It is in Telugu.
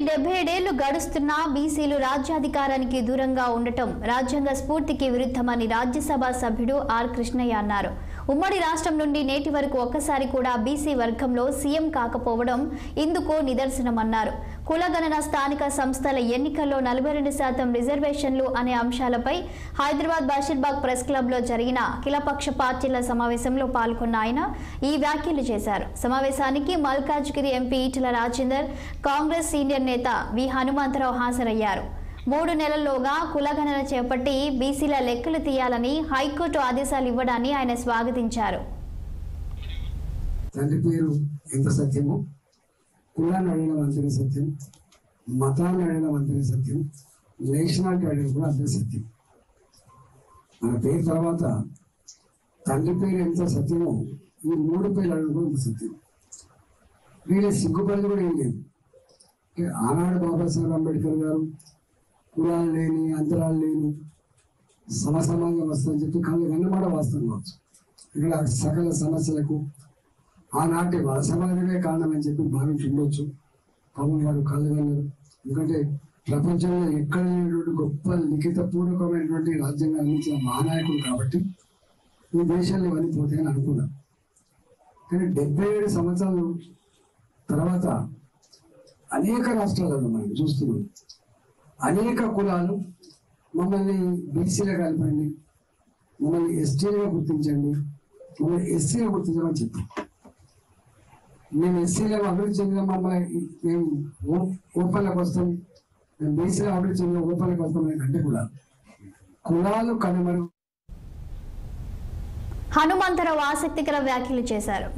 77 ఏళ్లు గడుస్తున్నా బీసీలు రాజ్యాధికారానికి దూరంగా ఉండటం రాజ్యాంగ స్ఫూర్తికి విరుద్ధమని రాజ్యసభ సభ్యుడు ఆర్ కృష్ణయ్య అన్నారు. ఉమ్మడి రాష్ట్రం నుండి నేటి వరకు ఒక్కసారి కూడా బీసీ వర్గంలో సీఎం కాకపోవడం ఇందుకు నిదర్శనమన్నారు. కులగణన స్థానిక సంస్థల ఎన్నికల్లో 42% రిజర్వేషన్లు అనే అంశాలపై హైదరాబాద్ బషీర్బాగ్ ప్రెస్ క్లబ్లో జరిగిన అఖిలపక్ష పార్టీల సమావేశంలో పాల్గొన్న ఆయన ఈ వ్యాఖ్యలు చేశారు. సమావేశానికి మల్కాజ్గిరి ఎంపీ ఈటెల రాజేందర్, కాంగ్రెస్ సీనియర్ నేత వి హనుమంతరావు హాజరయ్యారు. 3 నెలల్లోగా కులగణన చేపట్టి బీసీల లెక్కలు తీయాలని హైకోర్టు ఆదేశాలు ఇవ్వడాన్ని ఆయన స్వాగతించారు. తండ్రి పేరు ఎంత సత్యమో, కులాన్ని అడగడం అంతనే సత్యం, మతాన్ని అడగడం అంతనే సత్యం, నేషనాలిటీ అడగడం కూడా అంతే సత్యం. మన పేరు తర్వాత తండ్రి పేరు ఎంత సత్యమో ఈ 3 పేర్లు అడగడం కూడా అంత సత్యం. వీళ్ళ సిగ్గుపడేది కూడా ఏం లేదు. ఆనాడు బాబాసాహెబ్ అంబేద్కర్ గారు కులాలు లేని, అంతరాలు లేని సమసమాజం వస్తుందని చెప్పి కన్నమాట వాస్తవం కావచ్చు. ఇక్కడ సకల సమస్యలకు ఆనాటి సమాజమే కారణం అని చెప్పి భావించి ఉండొచ్చు. పవన్ గారు కళ్ళగన్నారు. ఎందుకంటే ప్రపంచంలో ఎక్కడ లేనటువంటి గొప్ప లిఖితపూర్వకమైనటువంటి రాజ్యాంగం అందించిన మహానాయకుడు కాబట్టి ఈ దేశాల్లో ఇవన్నీ పోతాయని అనుకున్నాను. కానీ 77 సంవత్సరాలు తర్వాత అనేక రాష్ట్రాలలో మనం చూస్తున్నాం. అనేక కులాలు మమ్మల్ని బీసీలో కలపండి, మమ్మల్ని ఎస్టీలుగా గుర్తించండి, మమ్మల్ని ఎస్సీగా గుర్తించమని చెప్పి మేము ఎస్సీలో అభివృద్ధి చెందిన మమ్మల్ని మేము ఓపెన్లకు వస్తాం, మేము బీసీలో అభివృద్ధి చెందిన ఓపెన్లకు వస్తాం అంటే కూడా కులాలు కనుమరు. హనుమంతరావు ఆసక్తికర వ్యాఖ్యలు చేశారు.